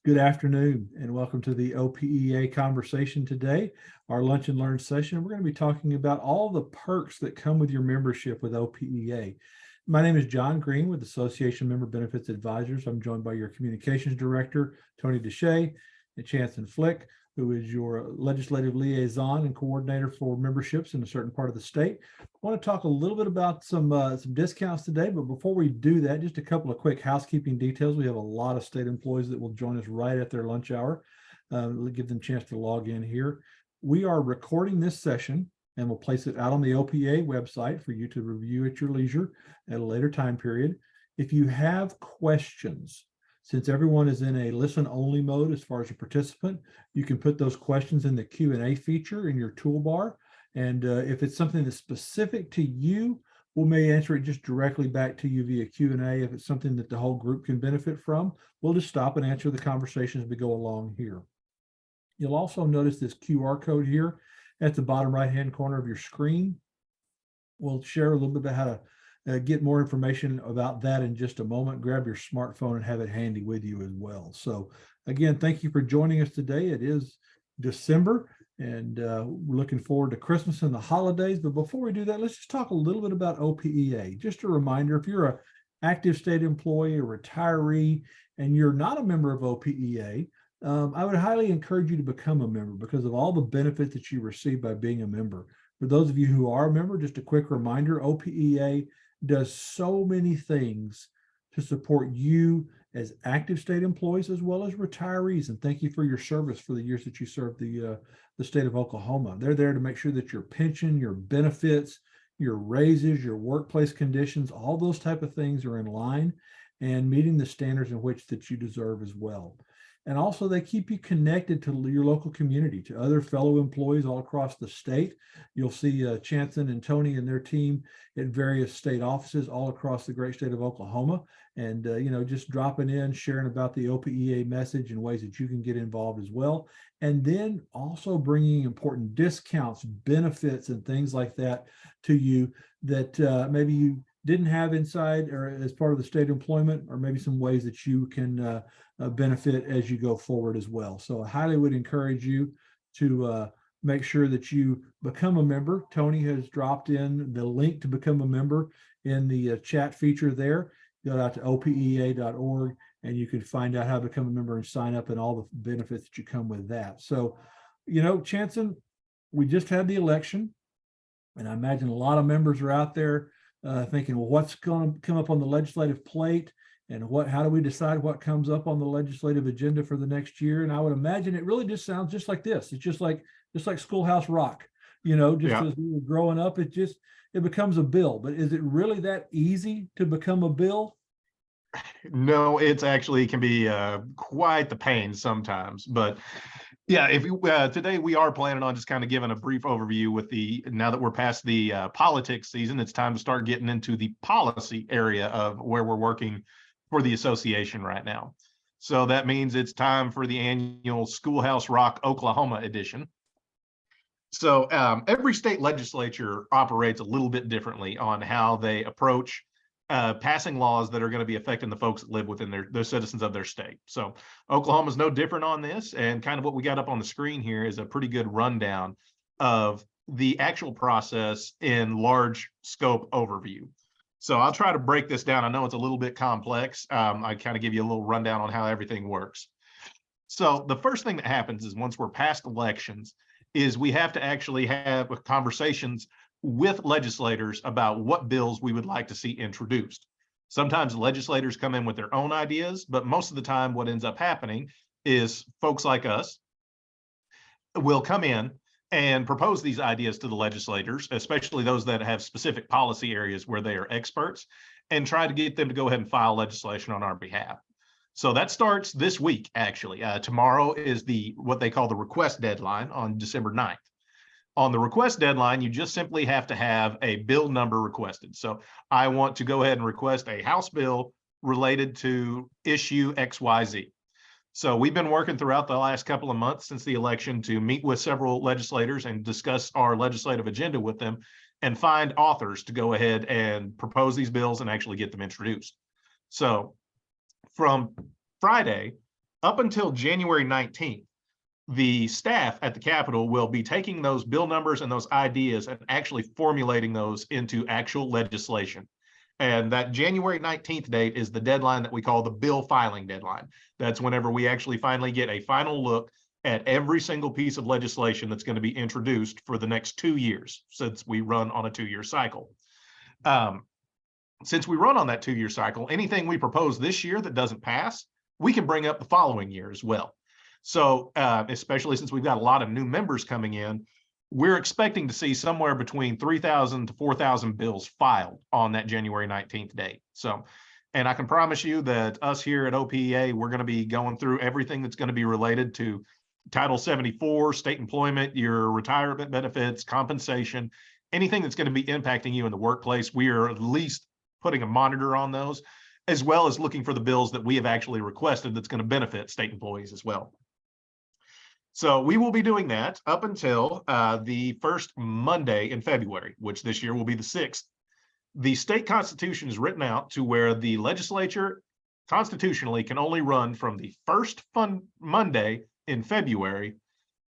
Good afternoon and welcome to the OPEA conversation today, our lunch and learn session. We're going to be talking about all the perks that come with your membership with OPEA. My name is John Green with Association Member Benefits Advisors. I'm joined by your communications director, Tony Deshay, and Chanson Flick, who is your legislative liaison and coordinator for memberships in a certain part of the state. I want to talk a little bit about some discounts today, but before we do that, just a couple of quick housekeeping details. We have a lot of state employees that will join us right at their lunch hour. Give them a chance to log in here. We are recording this session and we'll place it out on the OPA website for you to review at your leisure at a later time period. If you have questions, since everyone is in a listen-only mode as far as a participant, you can put those questions in the Q&A feature in your toolbar. And if it's something that's specific to you, we may answer it just directly back to you via Q&A. If it's something that the whole group can benefit from, we'll just stop and answer the conversation as we go along here. You'll also notice this QR code here at the bottom right-hand corner of your screen. We'll share a little bit about how to get more information about that in just a moment. Grab your smartphone and have it handy with you as well. So again, thank you for joining us today. It is December and we're looking forward to Christmas and the holidays. But before we do that, let's just talk a little bit about OPEA. Just a reminder, if you're an active state employee or retiree and you're not a member of OPEA, I would highly encourage you to become a member because of all the benefits that you receive by being a member. For those of you who are a member, just a quick reminder, OPEA does so many things to support you as active state employees as well as retirees. And thank you for your service for the years that you served the state of Oklahoma. They're there to make sure that your pension, your benefits, your raises, your workplace conditions, all those type of things are in line and meeting the standards in which that you deserve as well. And also they keep you connected to your local community, to other fellow employees all across the state. You'll see Chanson and Tony and their team at various state offices all across the great state of Oklahoma. And, just dropping in, sharing about the OPEA message and ways that you can get involved as well. And then also bringing important discounts, benefits, and things like that to you that maybe you didn't have inside or as part of the state employment, or maybe some ways that you can benefit as you go forward as well. So I highly would encourage you to make sure that you become a member. Tony has dropped in the link to become a member in the chat feature there. Go out to opea.org and you can find out how to become a member and sign up and all the benefits that you come with that. So, Chanson, we just had the election, and I imagine a lot of members are out there thinking, well, what's going to come up on the legislative plate, and how do we decide what comes up on the legislative agenda for the next year? And I would imagine it really just sounds just like this. It's just like Schoolhouse Rock, As we were growing up, it becomes a bill. But is it really that easy to become a bill? No, it's actually can be quite the pain sometimes. But yeah, if you today we are planning on just kind of giving a brief overview with now that we're past the politics season, it's time to start getting into the policy area of where we're working for the association right now. So that means it's time for the annual Schoolhouse Rock Oklahoma edition. So every state legislature operates a little bit differently on how they approach passing laws that are going to be affecting the folks that live within the citizens of their state. So Oklahoma is no different on this, and kind of what we got up on the screen here is a pretty good rundown of the actual process in large scope overview. So I'll try to break this down. I know it's a little bit complex. I kind of give you a little rundown on how everything works. So the first thing that happens is once we're past elections is we have to actually have conversations with legislators about what bills we would like to see introduced. Sometimes legislators come in with their own ideas, but most of the time what ends up happening is folks like us will come in and propose these ideas to the legislators, especially those that have specific policy areas where they are experts, and try to get them to go ahead and file legislation on our behalf. So that starts this week, actually. Tomorrow is what they call the request deadline on December 9th. On the request deadline, you just simply have to have a bill number requested. So I want to go ahead and request a House bill related to issue XYZ. So we've been working throughout the last couple of months since the election to meet with several legislators and discuss our legislative agenda with them and find authors to go ahead and propose these bills and actually get them introduced. So from Friday Up until January 19th, the staff at the Capitol will be taking those bill numbers and those ideas and actually formulating those into actual legislation. And that January 19th date is the deadline that we call the bill filing deadline. That's whenever we actually finally get a final look at every single piece of legislation that's going to be introduced for the next 2 years, since we run on a 2-year cycle. Since we run on that 2-year cycle, anything we propose this year that doesn't pass, we can bring up the following year as well. So especially since we've got a lot of new members coming in, we're expecting to see somewhere between 3,000 to 4,000 bills filed on that January 19th date. So, and I can promise you that us here at OPEA, we're going to be going through everything that's going to be related to Title 74, state employment, your retirement benefits, compensation, anything that's going to be impacting you in the workplace. We are at least putting a monitor on those, as well as looking for the bills that we have actually requested that's going to benefit state employees as well. So we will be doing that up until the first Monday in February, which this year will be the 6th. The state constitution is written out to where the legislature constitutionally can only run from the first Monday in February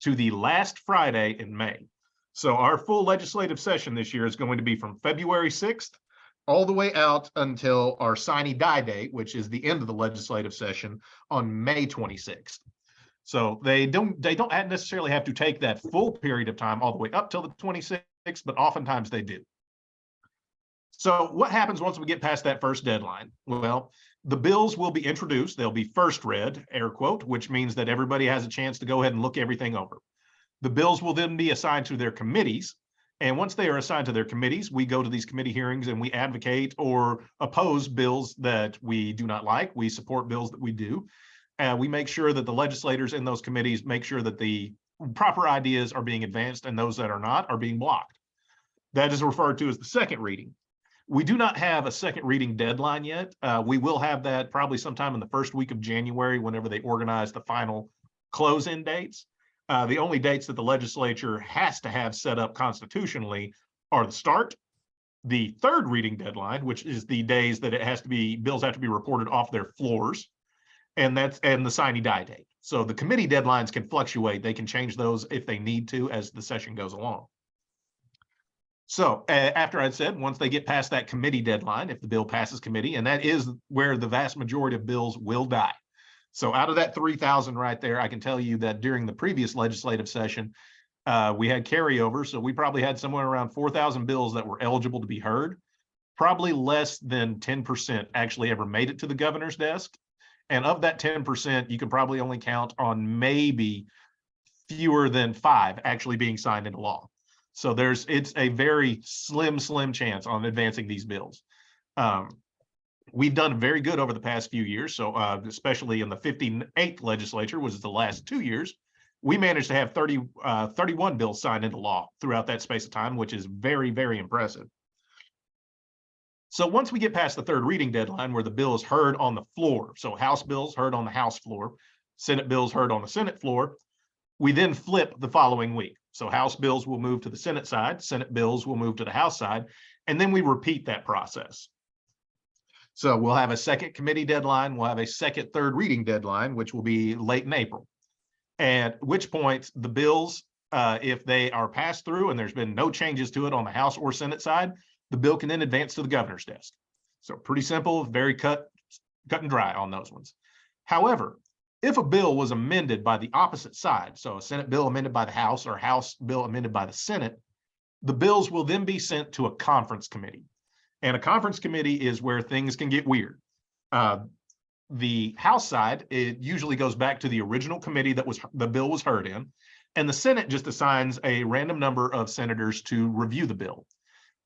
to the last Friday in May. So our full legislative session this year is going to be from February 6th all the way out until our sine die date, which is the end of the legislative session on May 26th. So they don't necessarily have to take that full period of time all the way up till the 26th, but oftentimes they do. So what happens once we get past that first deadline? Well, the bills will be introduced. They'll be first read, air quote, which means that everybody has a chance to go ahead and look everything over. The bills will then be assigned to their committees. And once they are assigned to their committees, we go to these committee hearings and we advocate or oppose bills that we do not like. We support bills that we do. We make sure that the legislators in those committees make sure that the proper ideas are being advanced and those that are not are being blocked. That is referred to as the second reading. We do not have a second reading deadline yet. We will have that probably sometime in the first week of January whenever they organize the final close-in dates. The only dates that the legislature has to have set up constitutionally are the start, the third reading deadline, which is the days that bills have to be reported off their floors, and the sine die date. So the committee deadlines can fluctuate. They can change those if they need to as the session goes along. So after I'd said, once they get past that committee deadline, if the bill passes committee, and that is where the vast majority of bills will die. So out of that 3,000 right there, I can tell you that during the previous legislative session, we had carryover. So we probably had somewhere around 4,000 bills that were eligible to be heard. Probably less than 10% actually ever made it to the governor's desk. And of that 10%, you can probably only count on maybe fewer than 5 actually being signed into law. So it's a very slim chance on advancing these bills. We've done very good over the past few years. So especially in the 58th legislature, which is the last 2 years, we managed to have 31 bills signed into law throughout that space of time, which is very, very impressive. So once we get past the third reading deadline where the bill is heard on the floor, so House bills heard on the House floor, Senate bills heard on the Senate floor, we then flip the following week. So House bills will move to the Senate side, Senate bills will move to the House side, and then we repeat that process. So we'll have a second committee deadline, we'll have a second third reading deadline, which will be late in April. At which point the bills, if they are passed through and there's been no changes to it on the House or Senate side, the bill can then advance to the governor's desk. So pretty simple, very cut and dry on those ones. However, if a bill was amended by the opposite side, so a Senate bill amended by the House or House bill amended by the Senate, the bills will then be sent to a conference committee. And a conference committee is where things can get weird. The House side, it usually goes back to the original committee that the bill was heard in, and the Senate just assigns a random number of senators to review the bill.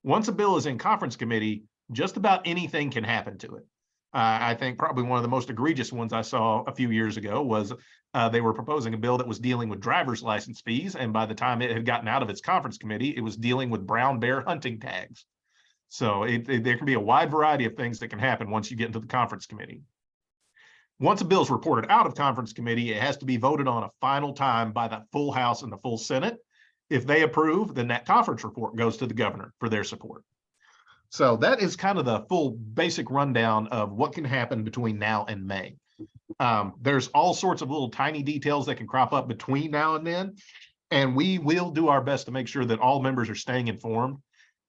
Once a bill is in conference committee, just about anything can happen to it. I think probably one of the most egregious ones I saw a few years ago was they were proposing a bill that was dealing with driver's license fees, and by the time it had gotten out of its conference committee, it was dealing with brown bear hunting tags. So there can be a wide variety of things that can happen once you get into the conference committee. Once a bill is reported out of conference committee, it has to be voted on a final time by the full House and the full Senate. If they approve, then that conference report goes to the governor for their support. So that is kind of the full basic rundown of what can happen between now and May. There's all sorts of little tiny details that can crop up between now and then, and we will do our best to make sure that all members are staying informed.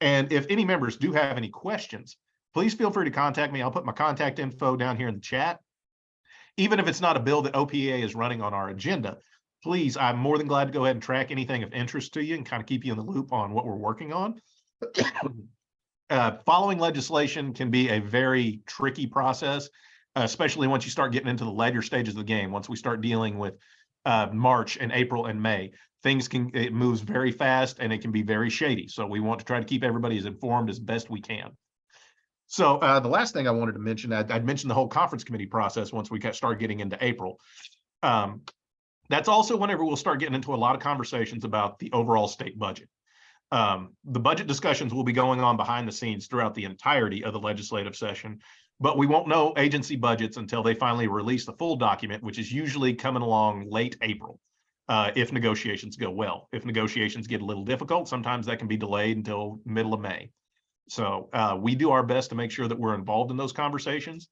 And if any members do have any questions, please feel free to contact me. I'll put my contact info down here in the chat. Even if it's not a bill that OPEA is running on our agenda, please, I'm more than glad to go ahead and track anything of interest to you and kind of keep you in the loop on what we're working on. Following legislation can be a very tricky process, especially once you start getting into the later stages of the game. Once we start dealing with March and April and May, it moves very fast and it can be very shady. So we want to try to keep everybody as informed as best we can. So the last thing I wanted to mention, I'd mentioned the whole conference committee process once we start getting into April. That's also whenever we'll start getting into a lot of conversations about the overall state budget. The budget discussions will be going on behind the scenes throughout the entirety of the legislative session, but we won't know agency budgets until they finally release the full document, which is usually coming along late April, if negotiations go well. If negotiations get a little difficult, sometimes that can be delayed until middle of May. So we do our best to make sure that we're involved in those conversations.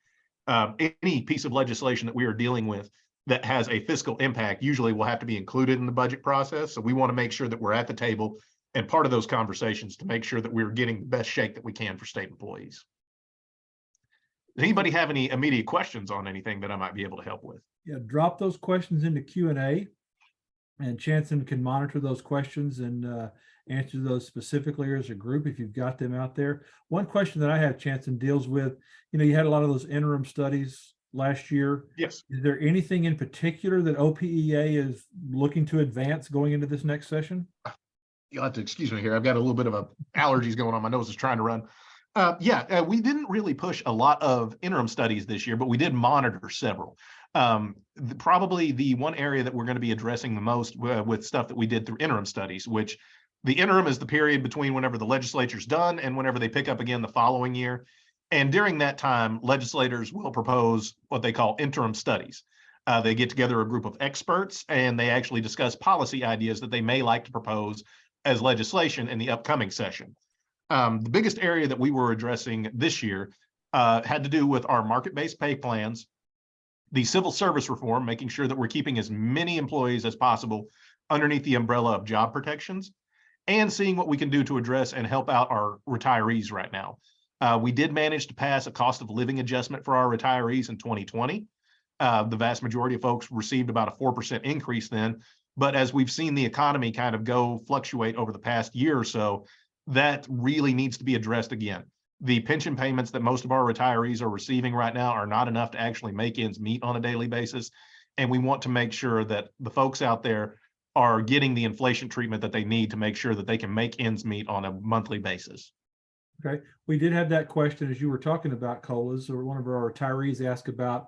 Any piece of legislation that we are dealing with that has a fiscal impact usually will have to be included in the budget process. So we want to make sure that we're at the table and part of those conversations to make sure that we're getting the best shake that we can for state employees. Does anybody have any immediate questions on anything that I might be able to help with? Yeah, drop those questions into Q&A, and Chanson can monitor those questions and answer those specifically as a group if you've got them out there. One question that I have, Chanson, deals with, you had a lot of those interim studies last year. Yes. Is there anything in particular that OPEA is looking to advance going into this next session? You'll have to excuse me here. I've got a little bit of allergies going on. My nose is trying to run. We didn't really push a lot of interim studies this year, but we did monitor several. Probably the one area that we're going to be addressing the most with stuff that we did through interim studies, which the interim is the period between whenever the legislature's done and whenever they pick up again the following year. And during that time, legislators will propose what they call interim studies. They get together a group of experts and they actually discuss policy ideas that they may like to propose as legislation in the upcoming session. The biggest area that we were addressing this year had to do with our market-based pay plans, the civil service reform, making sure that we're keeping as many employees as possible underneath the umbrella of job protections, and seeing what we can do to address and help out our retirees right now. We did manage to pass a cost of living adjustment for our retirees in 2020. The vast majority of folks received about a 4% increase then. But as we've seen the economy kind of fluctuate over the past year or so, that really needs to be addressed again. The pension payments that most of our retirees are receiving right now are not enough to actually make ends meet on a daily basis. And we want to make sure that the folks out there are getting the inflation treatment that they need to make sure that they can make ends meet on a monthly basis. Okay. We did have that question as you were talking about COLAs, or one of our retirees asked about,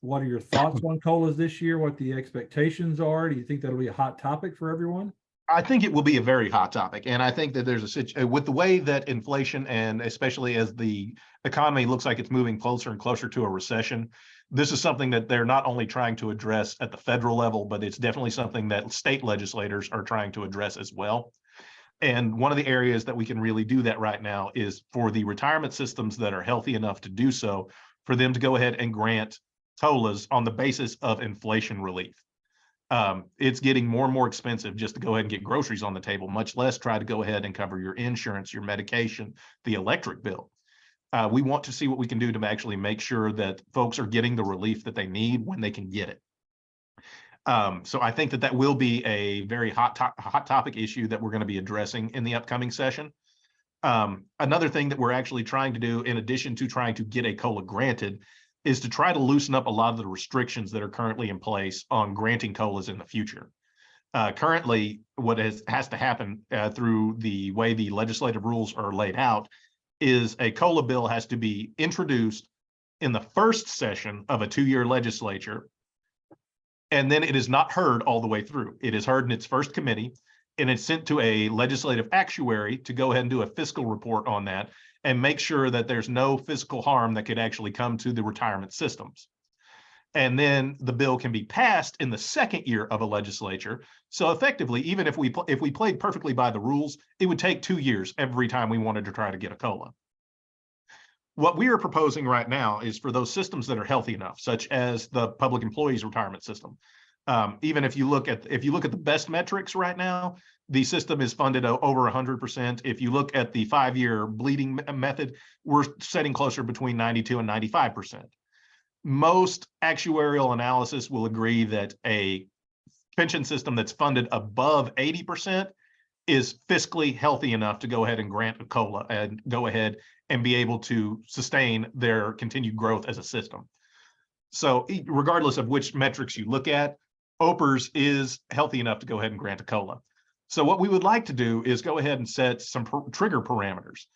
what are your thoughts on COLAs this year? What the expectations are? Do you think that'll be a hot topic for everyone? I think it will be a very hot topic. And I think that there's with the way that inflation, and especially as the economy looks like it's moving closer and closer to a recession, this is something that they're not only trying to address at the federal level, but it's definitely something that state legislators are trying to address as well. And one of the areas that we can really do that right now is for the retirement systems that are healthy enough to do so, for them to go ahead and grant COLAs on the basis of inflation relief. It's getting more and more expensive just to go ahead and get groceries on the table, much less try to go ahead and cover your insurance, your medication, the electric bill. We want to see what we can do to actually make sure that folks are getting the relief that they need when they can get it. So I think that will be a very hot topic issue that we're going to be addressing in the upcoming session. Another thing that we're actually trying to do, in addition to trying to get a COLA granted, is to try to loosen up a lot of the restrictions that are currently in place on granting COLAs in the future. Currently, what has to happen through the way the legislative rules are laid out is a COLA bill has to be introduced in the first session of a 2-year legislature, and then it is not heard all the way through. It is heard in its first committee, and it's sent to a legislative actuary to go ahead and do a fiscal report on that and make sure that there's no fiscal harm that could actually come to the retirement systems. And then the bill can be passed in the second year of a legislature. So effectively, even if we played perfectly by the rules, it would take 2 years every time we wanted to try to get a COLA. What we are proposing right now is for those systems that are healthy enough, such as the public employees retirement system. Even if you look at the best metrics right now, the system is funded over 100%. If you look at the 5-year bleeding method, we're setting closer between 92 and 95%. Most actuarial analysis will agree that a pension system that's funded above 80% is fiscally healthy enough to go ahead and grant a COLA and go ahead and be able to sustain their continued growth as a system. So regardless of which metrics you look at, OPERS is healthy enough to go ahead and grant a COLA. So what we would like to do is go ahead and set some trigger parameters.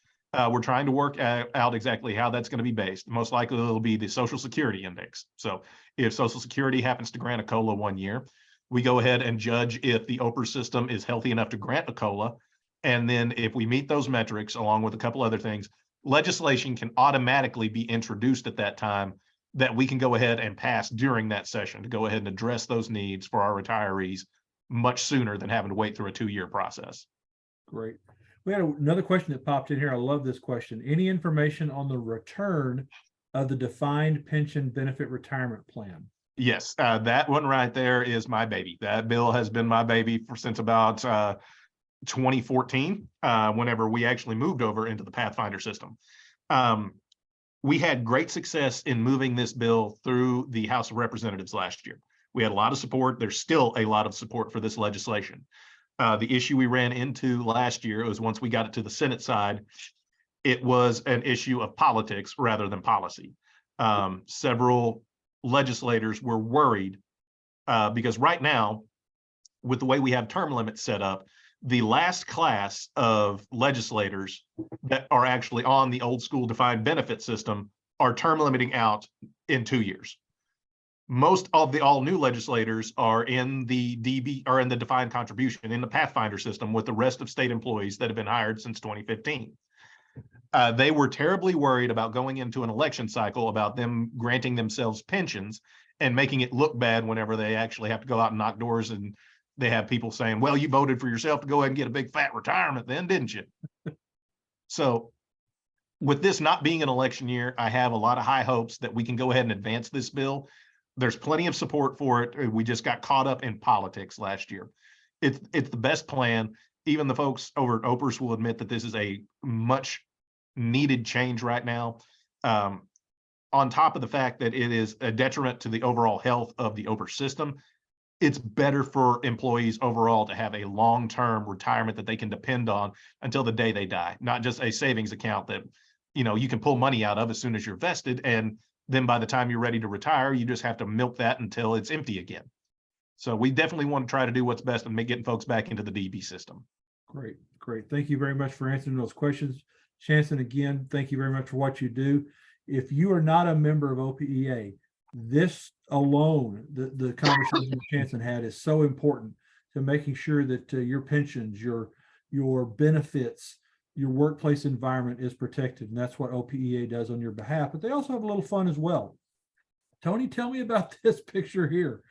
We're trying to work out exactly how that's going to be based. Most likely it'll be the Social Security Index. So if Social Security happens to grant a COLA 1 year, we go ahead and judge if the OPERS system is healthy enough to grant a COLA. And then if we meet those metrics, along with a couple other things, legislation can automatically be introduced at that time that we can go ahead and pass during that session to go ahead and address those needs for our retirees much sooner than having to wait through a 2-year process. Great. We had another question that popped in here. I love this question. Any information on the return of the defined pension benefit retirement plan? Yes, that one right there is my baby. That bill has been my baby since about 2014, whenever we actually moved over into the Pathfinder system. We had great success in moving this bill through the House of Representatives last year. We had a lot of support. There's still a lot of support for this legislation. The issue we ran into last year was once we got it to the Senate side, it was an issue of politics rather than policy. Several legislators were worried because right now, with the way we have term limits set up, the last class of legislators that are actually on the old school defined benefit system are term limiting out in 2 years. Most of the all new legislators are in the defined contribution in the Pathfinder system with the rest of state employees that have been hired since 2015. They were terribly worried about going into an election cycle about them granting themselves pensions and making it look bad whenever they actually have to go out and knock doors and they have people saying, well, you voted for yourself to go ahead and get a big fat retirement then, didn't you? So with this not being an election year, I have a lot of high hopes that we can go ahead and advance this bill. There's plenty of support for it. We just got caught up in politics last year. It's the best plan. Even the folks over at OPERS will admit that this is a much needed change right now. On top of the fact that it is a detriment to the overall health of the OPERS system, it's better for employees overall to have a long-term retirement that they can depend on until the day they die, not just a savings account that, you can pull money out of as soon as you're vested. And then by the time you're ready to retire, you just have to milk that until it's empty again. So we definitely want to try to do what's best and getting folks back into the DB system. Great. Thank you very much for answering those questions. Shanson, again, thank you very much for what you do. If you are not a member of OPEA, this alone, the conversation that Shanson had is so important to making sure that your pensions, your benefits, your workplace environment is protected. And that's what OPEA does on your behalf. But they also have a little fun as well. Tony, tell me about this picture here.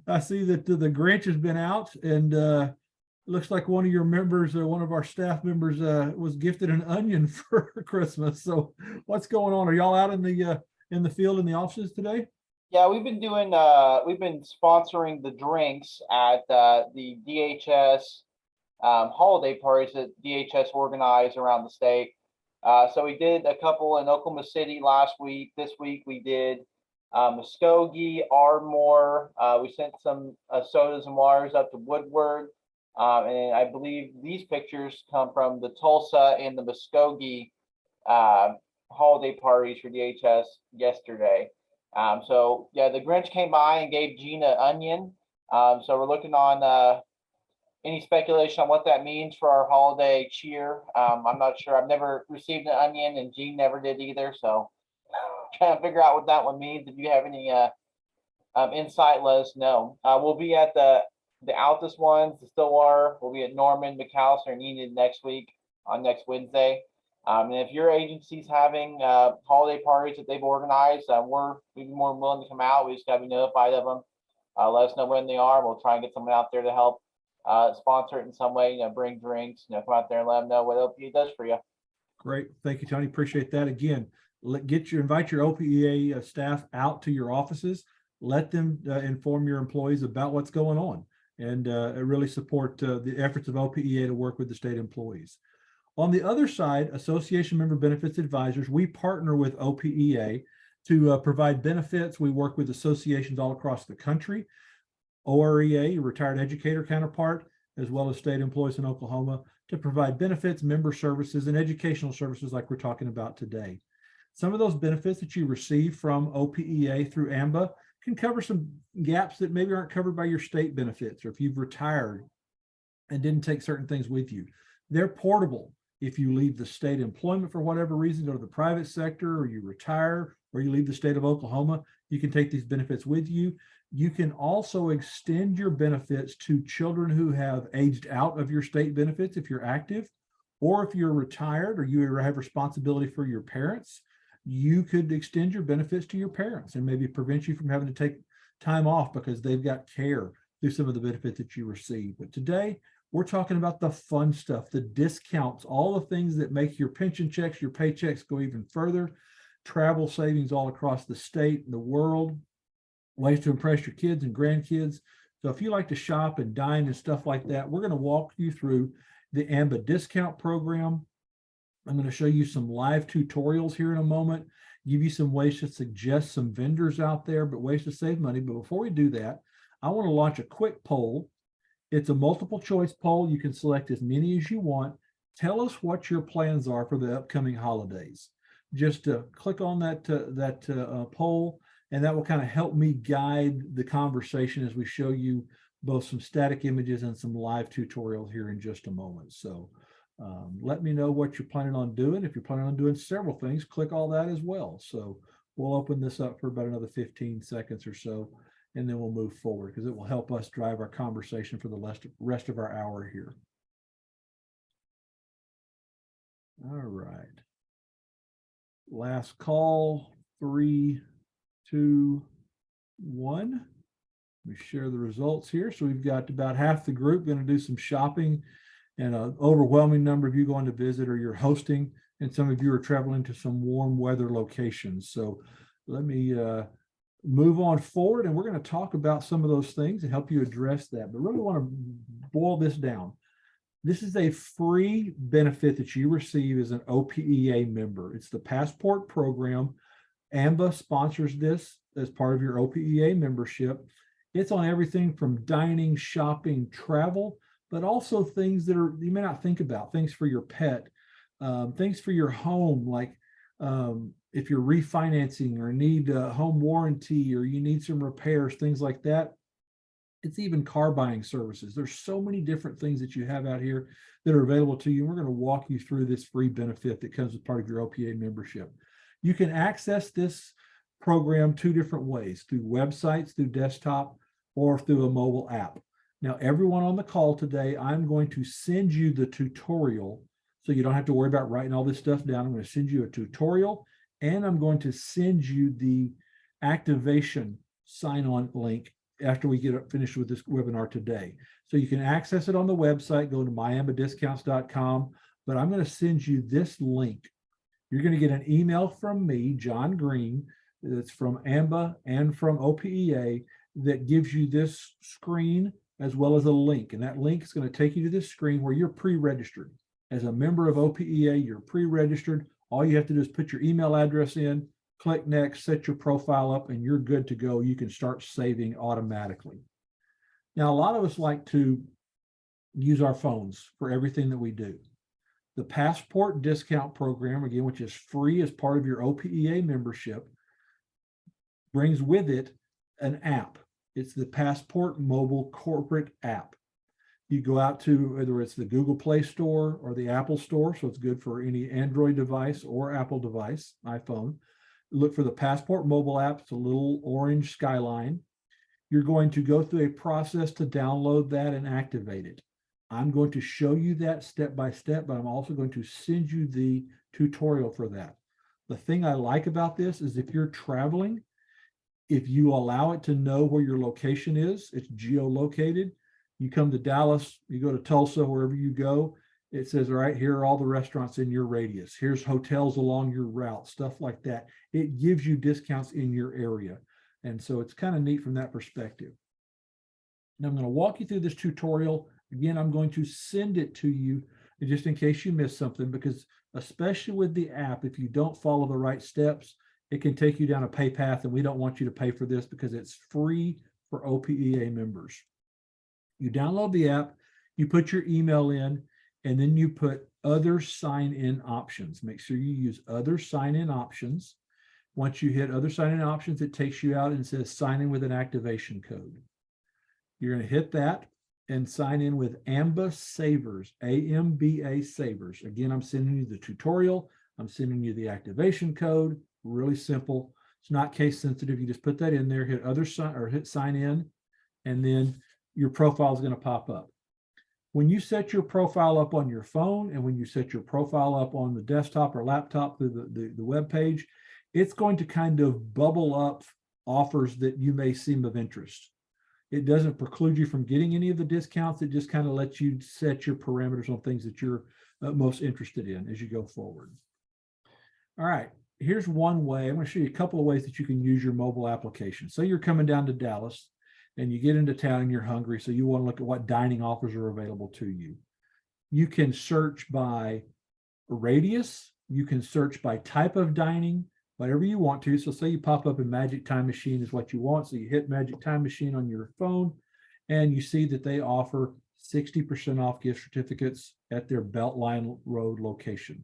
I see that the Grinch has been out and looks like one of your members, one of our staff members was gifted an onion for Christmas. So what's going on? Are y'all out in the field in the offices today? Yeah, we've been sponsoring the drinks at the DHS holiday parties that DHS organize around the state. So we did a couple in Oklahoma City last week. This week we did Muskogee, Ardmore. We sent some sodas and waters up to Woodward. And I believe these pictures come from the Tulsa and the Muskogee holiday parties for DHS yesterday. So yeah, the Grinch came by and gave Gina an onion. So we're looking on any speculation on what that means for our holiday cheer. I'm not sure. I've never received an onion and Gene never did either. So trying to figure out what that one means. If you have any insight, let us know. We'll be at the Altus ones, the Stillwater. We'll be at Norman, McAllister, and Enid next week on next Wednesday. And if your agency's having holiday parties that they've organized, we'd be more than willing to come out. We just got to be notified of them. Let us know when they are. We'll try and get someone out there to help sponsor it in some way. Bring drinks. Come out there and let them know what OPEA does for you. Great. Thank you, Tony. Appreciate that. Again, invite your OPEA staff out to your offices. Let them inform your employees about what's going on, and really support the efforts of OPEA to work with the state employees. On the other side, Association Member Benefits Advisors, we partner with OPEA to provide benefits. We work with associations all across the country, OREA, retired educator counterpart, as well as state employees in Oklahoma, to provide benefits, member services, and educational services like we're talking about today. Some of those benefits that you receive from OPEA through AMBA can cover some gaps that maybe aren't covered by your state benefits, or if you've retired and didn't take certain things with you. They're portable. If you leave the state employment for whatever reason, go to the private sector, or you retire, or you leave the state of Oklahoma, you can take these benefits with you. You can also extend your benefits to children who have aged out of your state benefits if you're active, or if you're retired or you have responsibility for your parents, you could extend your benefits to your parents and maybe prevent you from having to take time off because they've got care through some of the benefits that you receive. But today, we're talking about the fun stuff, the discounts, all the things that make your pension checks, your paychecks go even further, travel savings all across the state and the world, ways to impress your kids and grandkids. So if you like to shop and dine and stuff like that, we're going to walk you through the AMBA discount program. I'm going to show you some live tutorials here in a moment, give you some ways to suggest some vendors out there, but ways to save money. But before we do that, I want to launch a quick poll. It's a multiple choice poll. You can select as many as you want. Tell us what your plans are for the upcoming holidays. Just click on that poll, and that will kind of help me guide the conversation as we show you both some static images and some live tutorials here in just a moment. So let me know what you're planning on doing. If you're planning on doing several things, click all that as well. So we'll open this up for about another 15 seconds or so, and then we'll move forward because it will help us drive our conversation for the rest of our hour here. All right. Last call, 3, 2, 1. Let me share the results here. So we've got about half the group going to do some shopping, and an overwhelming number of you going to visit or you're hosting, and some of you are traveling to some warm weather locations. So let me move on forward, and we're going to talk about some of those things and help you address that. But really want to boil this down. This is a free benefit that you receive as an OPEA member. It's the Passport program. AMBA sponsors this as part of your OPEA membership. It's on everything from dining, shopping, travel, but also things that you may not think about, things for your pet, things for your home, like if you're refinancing or need a home warranty or you need some repairs, things like that. It's even car buying services. There's so many different things that you have out here that are available to you. We're going to walk you through this free benefit that comes as part of your OPEA membership. You can access this program 2 different ways, through websites, through desktop, or through a mobile app. Now, everyone on the call today, I'm going to send you the tutorial so you don't have to worry about writing all this stuff down. I'm going to send you a tutorial, and I'm going to send you the activation sign-on link after we get finished with this webinar today. So you can access it on the website, go to myambadiscounts.com, but I'm going to send you this link. You're going to get an email from me, John Green, that's from AMBA and from OPEA, that gives you this screen as well as a link. And that link is going to take you to this screen where you're pre-registered. As a member of OPEA, you're pre-registered. All you have to do is put your email address in, click next, set your profile up, and you're good to go. You can start saving automatically. Now, a lot of us like to use our phones for everything that we do. The Passport discount program, again, which is free as part of your OPEA membership, brings with it an app. It's the Passport mobile corporate app. You go out to whether it's the Google Play Store or the Apple Store, so it's good for any Android device or Apple device, iPhone. Look for the Passport mobile app. It's a little orange skyline. You're going to go through a process to download that and activate it. I'm going to show you that step by step, but I'm also going to send you the tutorial for that. The thing I like about this is if you're traveling, if you allow it to know where your location is, it's geolocated. You come to Dallas, you go to Tulsa, wherever you go, It says, all right, here are all the restaurants in your radius. Here's hotels along your route, stuff like that. It gives you discounts in your area. And so it's kind of neat from that perspective. Now I'm going to walk you through this tutorial. Again, I'm going to send it to you just in case you miss something, because especially with the app, if you don't follow the right steps, it can take you down a pay path, and we don't want you to pay for this because it's free for OPEA members. You download the app, you put your email in, and then you put other sign-in options. Make sure you use other sign-in options. Once you hit other sign-in options, it takes you out and says sign in with an activation code. You're going to hit that and sign in with AMBA Savers, AMBA Savers. Again, I'm sending you the tutorial. I'm sending you the activation code. Really simple. It's not case sensitive. You just put that in there, hit other sign or hit sign in, and then your profile is going to pop up. When you set your profile up on your phone and when you set your profile up on the desktop or laptop through the web page, it's going to kind of bubble up offers that you may seem of interest. It doesn't preclude you from getting any of the discounts. It just kind of lets you set your parameters on things that you're most interested in as you go forward. All right, here's one way. I'm going to show you a couple of ways that you can use your mobile application. So you're coming down to Dallas and you get into town and you're hungry, so you want to look at what dining offers are available to you. You can search by radius. You can search by type of dining, whatever you want to. So say you pop up in Magic Time Machine is what you want. So you hit Magic Time Machine on your phone and you see that they offer 60% off gift certificates at their Beltline Road location.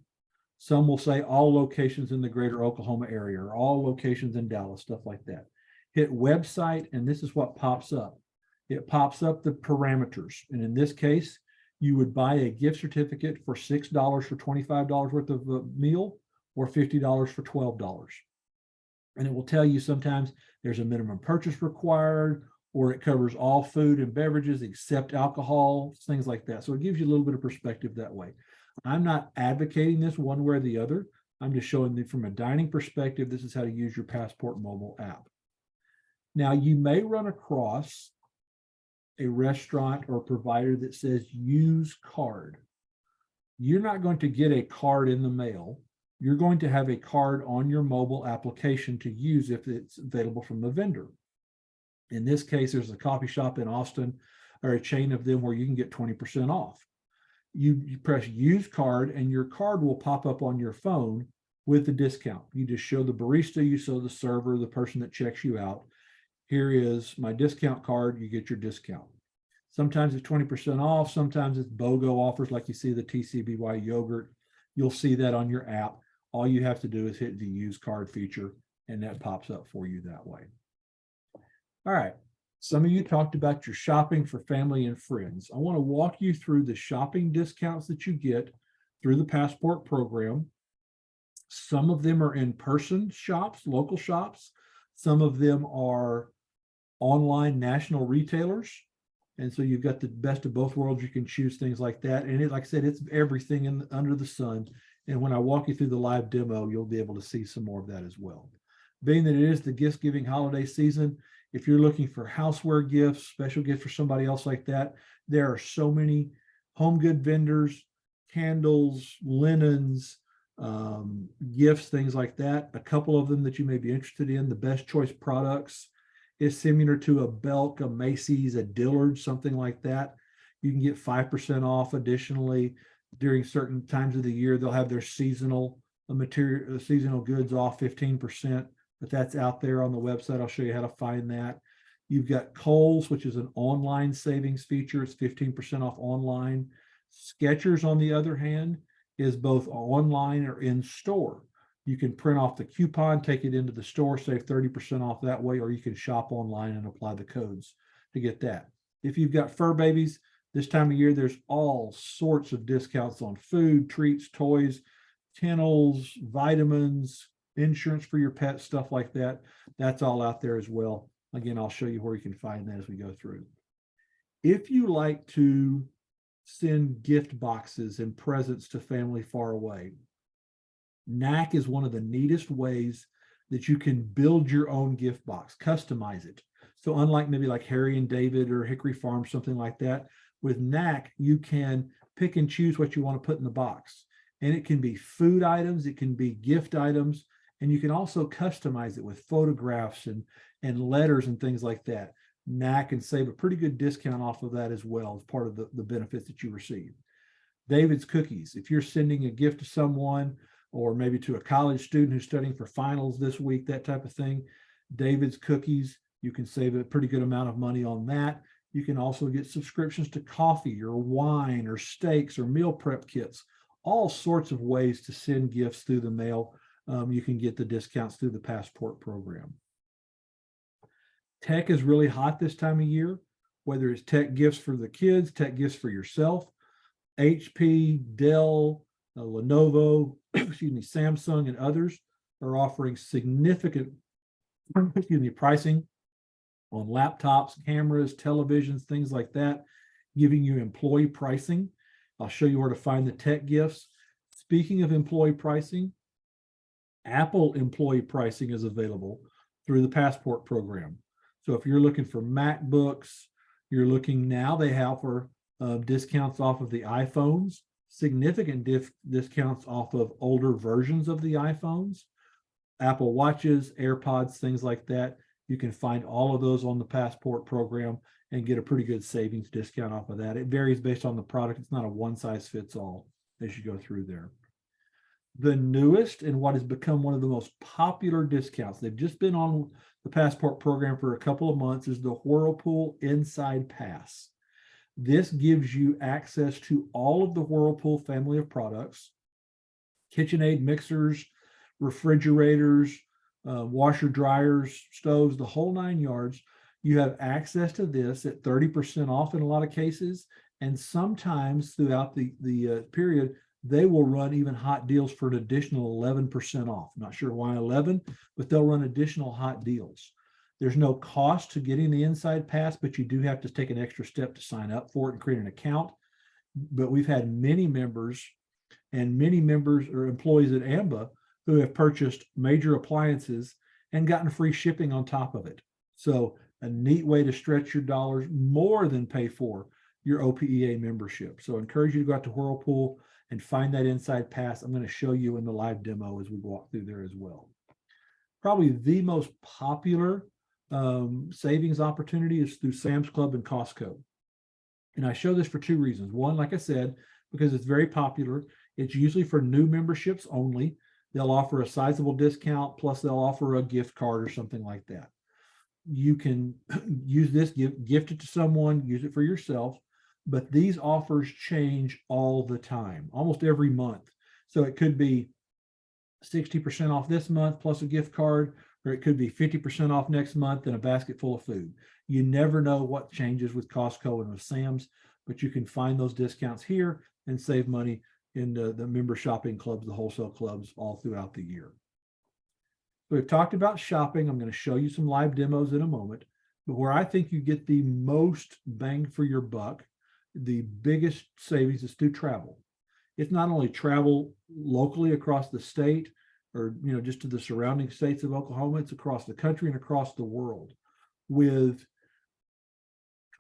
Some will say all locations in the greater Oklahoma area or all locations in Dallas, stuff like that. Hit website, and this is what pops up. It pops up the parameters. And in this case, you would buy a gift certificate for $6 for $25 worth of a meal or $50 for $12. And it will tell you sometimes there's a minimum purchase required, or it covers all food and beverages except alcohol, things like that. So it gives you a little bit of perspective that way. I'm not advocating this one way or the other. I'm just showing that from a dining perspective, this is how to use your Passport mobile app. Now, you may run across a restaurant or provider that says use card. You're not going to get a card in the mail. You're going to have a card on your mobile application to use if it's available from the vendor. In this case, there's a coffee shop in Austin or a chain of them where you can get 20% off. You press use card and your card will pop up on your phone with the discount. You just show the barista, you show the server, the person that checks you out. Here is my discount card, you get your discount. Sometimes it's 20% off, sometimes it's BOGO offers like you see the TCBY yogurt. You'll see that on your app. All you have to do is hit the use card feature and that pops up for you that way. All right, some of you talked about your shopping for family and friends. I want to walk you through the shopping discounts that you get through the Passport program. Some of them are in-person shops, local shops. Some of them are online national retailers. And so you've got the best of both worlds. You can choose things like that. And it, like I said, it's everything under the sun. And when I walk you through the live demo, you'll be able to see some more of that as well. Being that it is the gift giving holiday season, if you're looking for houseware gifts, special gifts for somebody else like that, there are so many home good vendors, candles, linens, gifts, things like that. A couple of them that you may be interested in. The Best Choice Products is similar to a Belk, a Macy's, a Dillard, something like that. You can get 5% off additionally during certain times of the year. They'll have their seasonal seasonal goods off 15%, but that's out there on the website. I'll show you how to find that. You've got Kohl's, which is an online savings feature. It's 15% off online. Skechers, on the other hand, is both online or in store. You can print off the coupon, take it into the store, save 30% off that way, or you can shop online and apply the codes to get that. If you've got fur babies, this time of year, there's all sorts of discounts on food, treats, toys, kennels, vitamins, insurance for your pets, stuff like that. That's all out there as well. Again, I'll show you where you can find that as we go through. If you like to send gift boxes and presents to family far away, NAC is one of the neatest ways that you can build your own gift box, customize it. So unlike maybe like Harry and David or Hickory Farm, something like that, with NAC, you can pick and choose what you want to put in the box. And it can be food items, it can be gift items, and you can also customize it with photographs and letters and things like that. NAC can save a pretty good discount off of that as well as part of the benefits that you receive. David's Cookies, if you're sending a gift to someone or maybe to a college student who's studying for finals this week, that type of thing, David's Cookies, you can save a pretty good amount of money on that. You can also get subscriptions to coffee or wine or steaks or meal prep kits, all sorts of ways to send gifts through the mail. You can get the discounts through the Passport program. Tech is really hot this time of year, whether it's tech gifts for the kids, tech gifts for yourself. HP, Dell, Lenovo, excuse me, Samsung, and others are offering significant pricing on laptops, cameras, televisions, things like that, giving you employee pricing. I'll show you where to find the tech gifts. Speaking of employee pricing, Apple employee pricing is available through the Passport program. So if you're looking for MacBooks, you're looking now, they have for discounts off of the iPhones, significant discounts off of older versions of the iPhones, Apple Watches, AirPods, things like that. You can find all of those on the Passport program and get a pretty good savings discount off of that. It varies based on the product. It's not a one size fits all as you go through there. The newest and what has become one of the most popular discounts, they've just been on the Passport program for a couple of months, is the Whirlpool Inside Pass. This gives you access to all of the Whirlpool family of products, KitchenAid mixers, refrigerators, washer dryers, stoves, the whole 9 yards. You have access to this at 30% off in a lot of cases. And sometimes throughout the period, they will run even hot deals for an additional 11% off. Not sure why 11, but they'll run additional hot deals. There's no cost to getting the Inside Pass, but you do have to take an extra step to sign up for it and create an account. But we've had many members or employees at AMBA who have purchased major appliances and gotten free shipping on top of it. So a neat way to stretch your dollars, more than pay for your OPEA membership. So I encourage you to go out to Whirlpool and find that Inside Pass. I'm going to show you in the live demo as we walk through there as well. Probably the most popular savings opportunity is through Sam's Club and Costco. And I show this for two reasons. One, like I said, because it's very popular. It's usually for new memberships only. They'll offer a sizable discount, plus they'll offer a gift card or something like that. You can use this, gift it to someone, use it for yourself, but these offers change all the time, almost every month. So it could be 60% off this month plus a gift card, or it could be 50% off next month and a basket full of food. You never know what changes with Costco and with Sam's, but you can find those discounts here and save money in the member shopping clubs, the wholesale clubs, all throughout the year. So we've talked about shopping. I'm going to show you some live demos in a moment, but where I think you get the most bang for your buck, the biggest savings, is through travel. It's not only travel locally across the state or just to the surrounding states of Oklahoma, it's across the country and across the world. With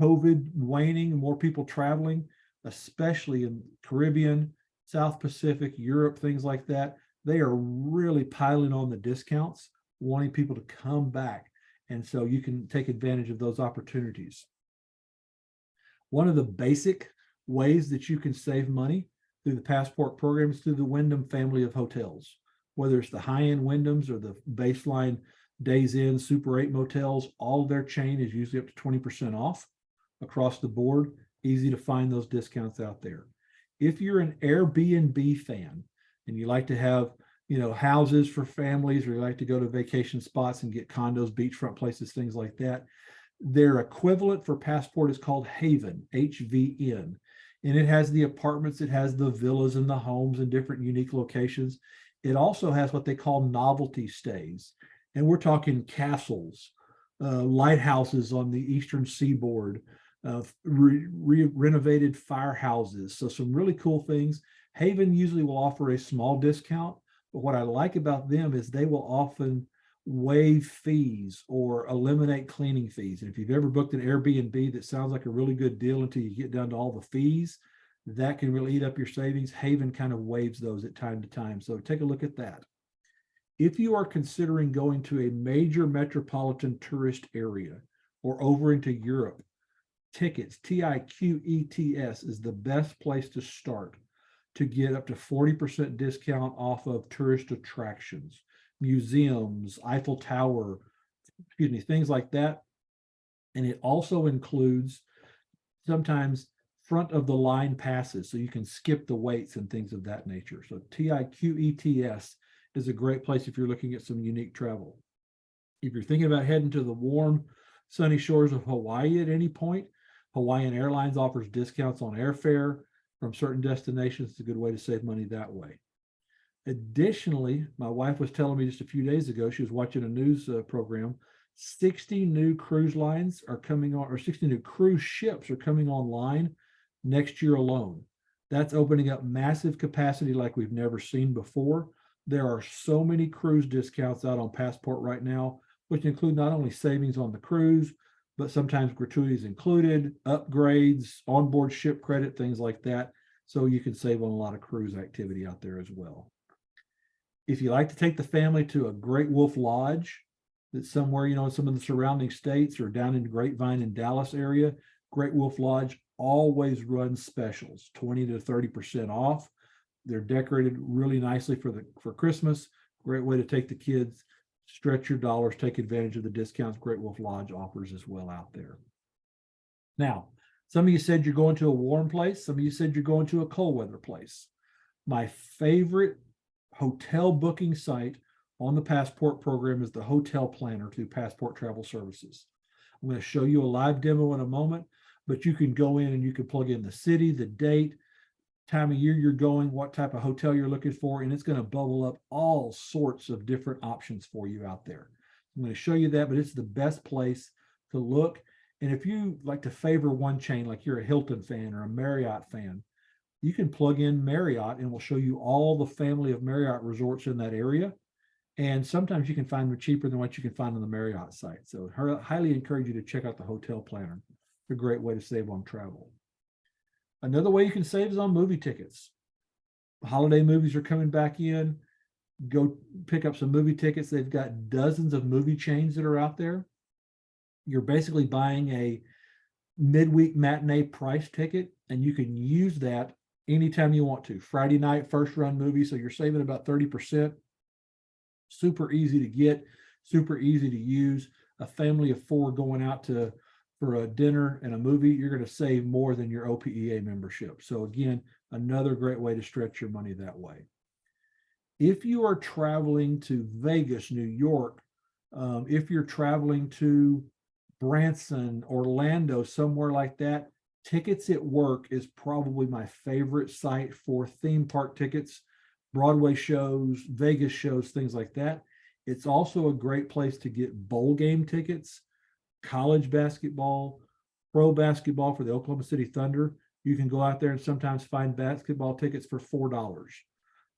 COVID waning and more people traveling, especially in Caribbean, South Pacific, Europe, things like that, they are really piling on the discounts, wanting people to come back. And so you can take advantage of those opportunities. One of the basic ways that you can save money through the Passport program is through the Wyndham family of hotels, whether it's the high-end Wyndhams or the baseline Days Inn, Super 8 motels. All of their chain is usually up to 20% off across the board. Easy to find those discounts out there. If you're an Airbnb fan and you like to have, houses for families, or you like to go to vacation spots and get condos, beachfront places, things like that, their equivalent for Passport is called Haven, HVN. And it has the apartments, it has the villas and the homes in different unique locations. It also has what they call novelty stays. And we're talking castles, lighthouses on the eastern seaboard, renovated firehouses. So some really cool things. Haven usually will offer a small discount, but what I like about them is they will often waive fees or eliminate cleaning fees. And if you've ever booked an Airbnb, that sounds like a really good deal until you get down to all the fees. That can really eat up your savings. Haven kind of waives those at time to time. So take a look at that. If you are considering going to a major metropolitan tourist area or over into Europe, Tickets, TIQETS, is the best place to start to get up to 40% discount off of tourist attractions, museums, Eiffel Tower, excuse me, things like that. And it also includes sometimes front of the line passes, so you can skip the waits and things of that nature. So TIQETS is a great place if you're looking at some unique travel. If you're thinking about heading to the warm, sunny shores of Hawaii at any point, Hawaiian Airlines offers discounts on airfare from certain destinations. It's a good way to save money that way. Additionally, my wife was telling me just a few days ago, she was watching a news program, 60 new cruise lines are coming on, or 60 new cruise ships are coming online next year alone. That's opening up massive capacity like we've never seen before. There are so many cruise discounts out on Passport right now, which include not only savings on the cruise, but sometimes gratuities included, upgrades, onboard ship credit, things like that. So you can save on a lot of cruise activity out there as well. If you like to take the family to a Great Wolf Lodge that's somewhere, in some of the surrounding states or down in Grapevine and Dallas area, Great Wolf Lodge always runs specials, 20 to 30% off. They're decorated really nicely for Christmas. Great way to take the kids, stretch your dollars, take advantage of the discounts Great Wolf Lodge offers as well out there. Now, some of you said you're going to a warm place. Some of you said you're going to a cold weather place. My favorite hotel booking site on the Passport program is the Hotel Planner through Passport Travel Services. I'm going to show you a live demo in a moment, but you can go in and you can plug in the city, the date, time of year you're going, what type of hotel you're looking for, and it's going to bubble up all sorts of different options for you out there. I'm going to show you that, but it's the best place to look. And if you like to favor one chain, like you're a Hilton fan or a Marriott fan, you can plug in Marriott and we'll show you all the family of Marriott resorts in that area. And sometimes you can find them cheaper than what you can find on the Marriott site. So I highly encourage you to check out the Hotel Planner. It's a great way to save on travel. Another way you can save is on movie tickets. Holiday movies are coming back in. Go pick up some movie tickets. They've got dozens of movie chains that are out there. You're basically buying a midweek matinee price ticket, and you can use that anytime you want to. Friday night, first run movie, so you're saving about 30%. Super easy to get, super easy to use. A family of 4 going out for a dinner and a movie, you're going to save more than your OPEA membership. So again, another great way to stretch your money that way. If you are traveling to Vegas, New York, if you're traveling to Branson, Orlando, somewhere like that, Tickets at Work is probably my favorite site for theme park tickets, Broadway shows, Vegas shows, things like that. It's also a great place to get bowl game tickets, college basketball, pro basketball for the Oklahoma City Thunder. You can go out there and sometimes find basketball tickets for $4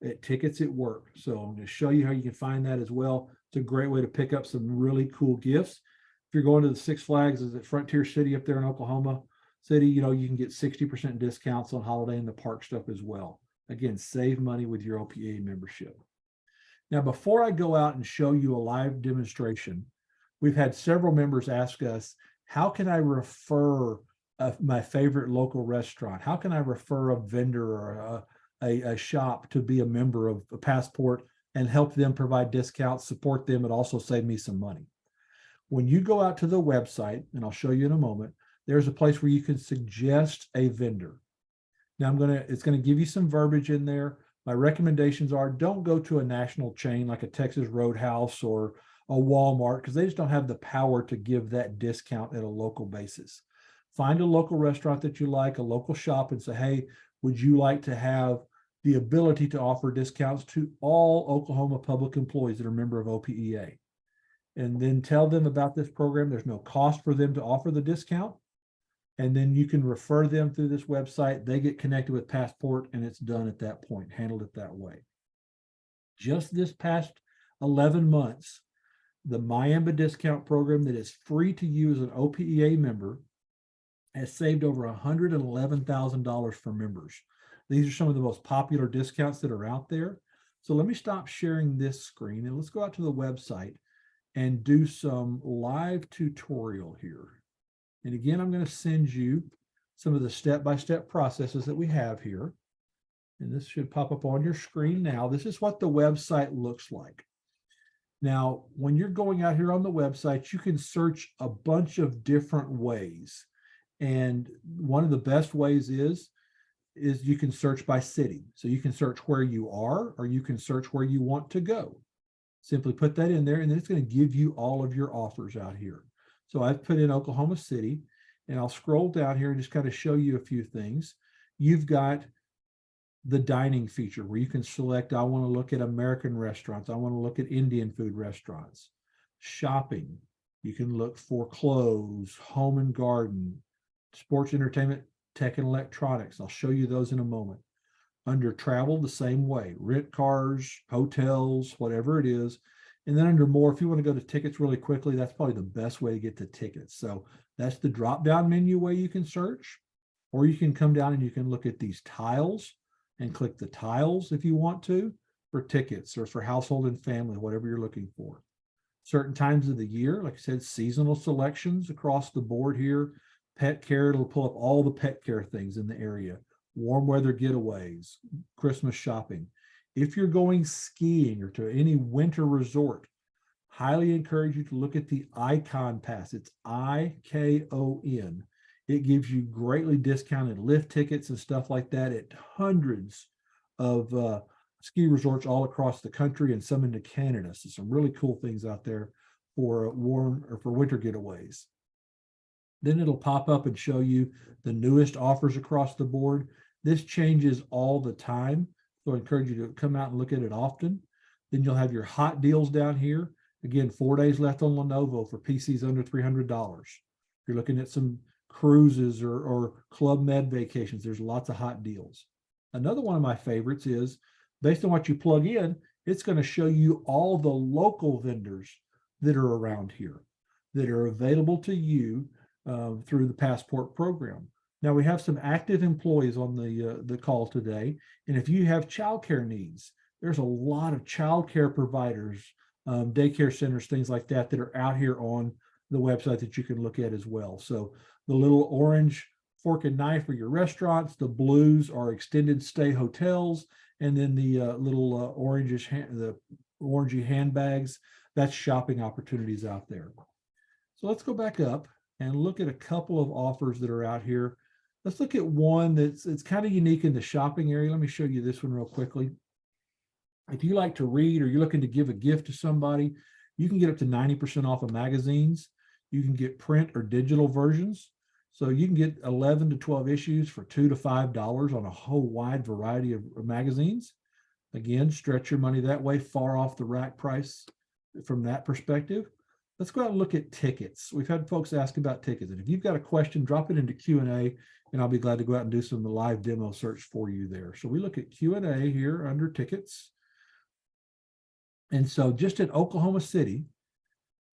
at Tickets at Work. So I'm going to show you how you can find that as well. It's a great way to pick up some really cool gifts. If you're going to the Six Flags at Frontier City up there in Oklahoma City, you can get 60% discounts on holiday in the park stuff as well. Again, save money with your OPA membership. Now, before I go out and show you a live demonstration, we've had several members ask us, how can I refer my favorite local restaurant? How can I refer a vendor or a shop to be a member of a Passport and help them provide discounts, support them, and also save me some money? When you go out to the website, and I'll show you in a moment, there's a place where you can suggest a vendor. Now it's going to give you some verbiage in there. My recommendations are, don't go to a national chain like a Texas Roadhouse or a Walmart, because they just don't have the power to give that discount at a local basis. Find a local restaurant that you like, a local shop, and say, hey, would you like to have the ability to offer discounts to all Oklahoma public employees that are a member of OPEA? And then tell them about this program. There's no cost for them to offer the discount. And then you can refer them through this website. They get connected with Passport, and it's done at that point. Handled it that way. Just this past 11 months, the MyAmba discount program that is free to you as an OPEA member has saved over $111,000 for members. These are some of the most popular discounts that are out there. So let me stop sharing this screen and let's go out to the website and do some live tutorial here. And again, I'm going to send you some of the step-by-step processes that we have here. And this should pop up on your screen now. This is what the website looks like. Now, when you're going out here on the website, you can search a bunch of different ways. And one of the best ways is you can search by city. So you can search where you are, or you can search where you want to go. Simply put that in there, and then it's going to give you all of your offers out here. So I've put in Oklahoma City, and I'll scroll down here and just kind of show you a few things. You've got the dining feature where you can select, I want to look at American restaurants. I want to look at Indian food restaurants. Shopping, you can look for clothes, home and garden, sports, entertainment, tech and electronics. I'll show you those in a moment. Under travel, the same way, rent cars, hotels, whatever it is. And then under more, if you want to go to tickets really quickly, that's probably the best way to get to tickets. So that's the drop-down menu way you can search, or you can come down and you can look at these tiles and click the tiles if you want to for tickets or for household and family, whatever you're looking for. Certain times of the year, like I said, seasonal selections across the board here. Pet care, it'll pull up all the pet care things in the area. Warm weather getaways, Christmas shopping. If you're going skiing or to any winter resort, highly encourage you to look at the Icon Pass. It's IKON. It gives you greatly discounted lift tickets and stuff like that at hundreds of ski resorts all across the country and some into Canada. So some really cool things out there for warm or for winter getaways. Then it'll pop up and show you the newest offers across the board. This changes all the time, so I encourage you to come out and look at it often. Then you'll have your hot deals down here. Again, 4 days left on Lenovo for PCs under $300. If you're looking at some cruises or Club Med vacations, there's lots of hot deals. Another one of my favorites is, based on what you plug in, it's going to show you all the local vendors that are around here that are available to you through the Passport program. Now we have some active employees on the call today, and if you have childcare needs, there's a lot of childcare providers, daycare centers, things like that, that are out here on the website that you can look at as well. So the little orange fork and knife are your restaurants, the blues are extended stay hotels, and then the little the orangey handbags, that's shopping opportunities out there. So let's go back up and look at a couple of offers that are out here. Let's look at one it's kind of unique in the shopping area. Let me show you this one real quickly. If you like to read or you're looking to give a gift to somebody, you can get up to 90% off of magazines. You can get print or digital versions. So you can get 11 to 12 issues for $2 to $5 on a whole wide variety of magazines. Again, stretch your money that way, far off the rack price from that perspective. Let's go out and look at tickets. We've had folks ask about tickets. And if you've got a question, drop it into Q&A, and I'll be glad to go out and do some live demo search for you there. So we look at Q&A here under tickets. And so just in Oklahoma City,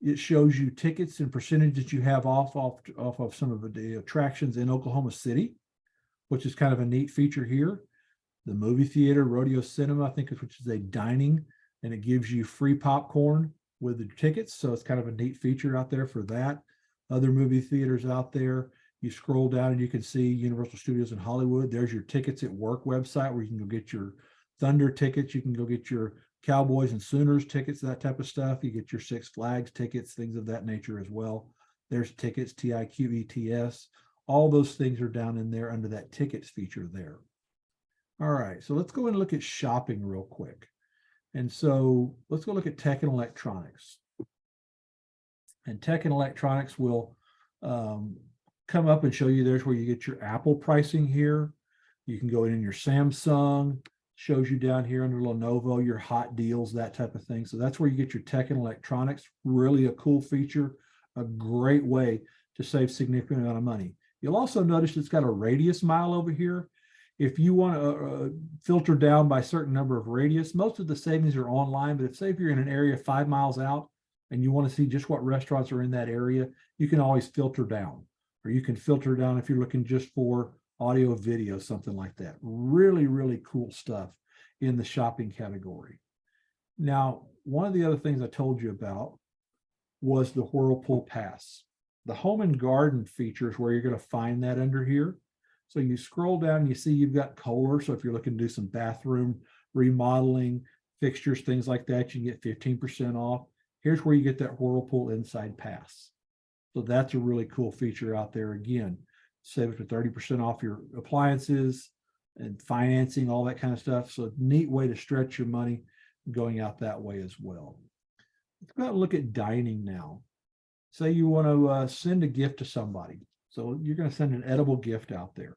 it shows you tickets and percentages you have off of some of the attractions in Oklahoma City, which is kind of a neat feature here. The movie theater, Rodeo Cinema, I think, which is a dining, and it gives you free popcorn with the tickets. So it's kind of a neat feature out there for that. Other movie theaters out there, you scroll down and you can see Universal Studios in Hollywood. There's your Tickets at Work website where you can go get your Thunder tickets. You can go get your Cowboys and Sooners tickets, that type of stuff. You get your Six Flags tickets, things of that nature as well. There's tickets, TIQETS. All those things are down in there under that tickets feature there. All right, so let's go and look at shopping real quick. And so let's go look at tech and electronics. And tech and electronics will come up and show you there's where you get your Apple pricing here. You can go in your Samsung, shows you down here under Lenovo, your hot deals, that type of thing. So that's where you get your tech and electronics. Really a cool feature, a great way to save significant amount of money. You'll also notice it's got a radius mile over here. If you want to filter down by a certain number of radius, most of the savings are online, but if you're in an area 5 miles out and you want to see just what restaurants are in that area, you can always filter down. or you can filter down if you're looking just for audio, video, something like that. Really, really cool stuff in the shopping category. Now, one of the other things I told you about was the Whirlpool Pass. The Home and Garden feature is where you're going to find that under here. So you scroll down and you see you've got Kohler. So if you're looking to do some bathroom remodeling, fixtures, things like that, you can get 15% off. Here's where you get that Whirlpool Inside Pass. So that's a really cool feature out there. Again, save up to 30% off your appliances and financing, all that kind of stuff. So neat way to stretch your money going out that way as well. Let's go ahead and look at dining now. Say you want to send a gift to somebody. So you're going to send an edible gift out there,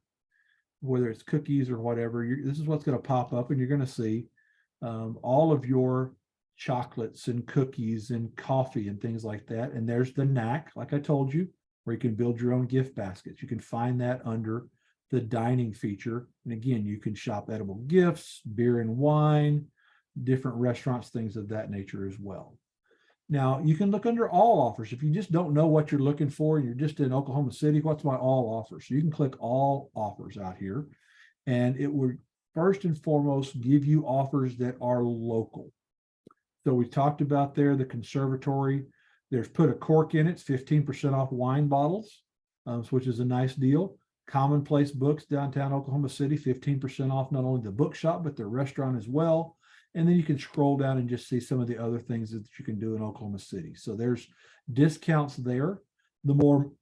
whether it's cookies or whatever. This is what's going to pop up, and you're going to see all of your chocolates and cookies and coffee and things like that. And there's the knack, like I told you, where you can build your own gift baskets. You can find that under the dining feature. And again, you can shop edible gifts, beer and wine, different restaurants, things of that nature as well. Now, you can look under all offers. If you just don't know what you're looking for, and you're just in Oklahoma City, what's my all offers? So you can click all offers out here, and it will first and foremost give you offers that are local. So we talked about there, the conservatory. There's put a cork in it, it's 15% off wine bottles, which is a nice deal. Commonplace Books, downtown Oklahoma City, 15% off not only the bookshop, but their restaurant as well. And then you can scroll down and just see some of the other things that you can do in Oklahoma City. So there's discounts there. The more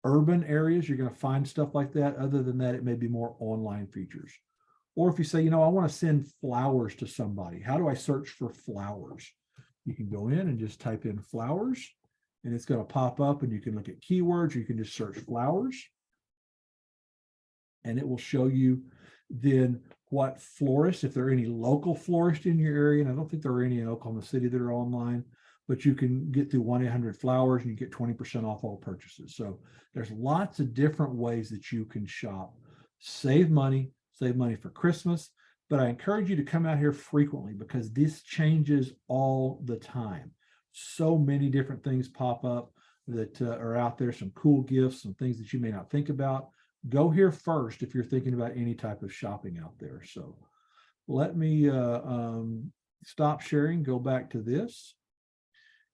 urban areas, you're going to find stuff like that. Other than that, it may be more online features. Or if you say, I want to send flowers to somebody, how do I search for flowers? You can go in and just type in flowers, and it's going to pop up, and you can look at keywords, or you can just search flowers. And it will show you then what florists, if there are any local florists in your area, and I don't think there are any in Oklahoma City that are online, but you can get through 1-800-Flowers and you get 20% off all purchases. So there's lots of different ways that you can shop, save money for Christmas. But I encourage you to come out here frequently because this changes all the time. So many different things pop up that are out there, some cool gifts, some things that you may not think about. Go here first if you're thinking about any type of shopping out there. So let me stop sharing, go back to this,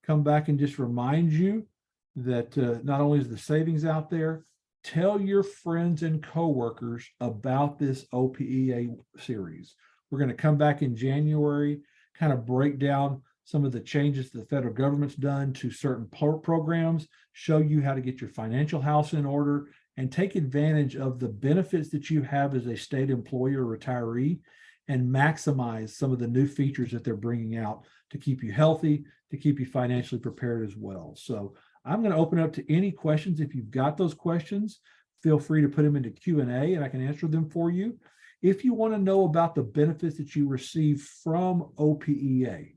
come back and just remind you that not only is the savings out there, tell your friends and coworkers about this OPEA series. We're going to come back in January, kind of break down some of the changes the federal government's done to certain programs, show you how to get your financial house in order, and take advantage of the benefits that you have as a state employee or retiree, and maximize some of the new features that they're bringing out to keep you healthy, to keep you financially prepared as well. So I'm going to open up to any questions. If you've got those questions, feel free to put them into Q&A and I can answer them for you. If you want to know about the benefits that you receive from OPEA,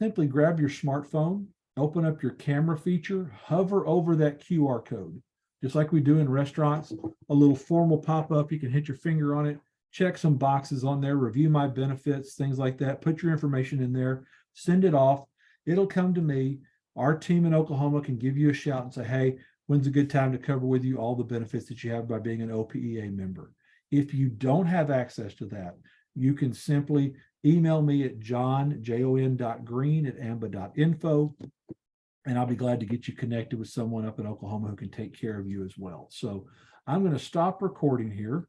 simply grab your smartphone, open up your camera feature, hover over that QR code. Just like we do in restaurants, a little form will pop up. You can hit your finger on it, check some boxes on there, review my benefits, things like that. Put your information in there, send it off. It'll come to me. Our team in Oklahoma can give you a shout and say, hey, when's a good time to cover with you all the benefits that you have by being an OPEA member? If you don't have access to that, you can simply email me at jon.green@amba.info. And I'll be glad to get you connected with someone up in Oklahoma who can take care of you as well. So I'm going to stop recording here.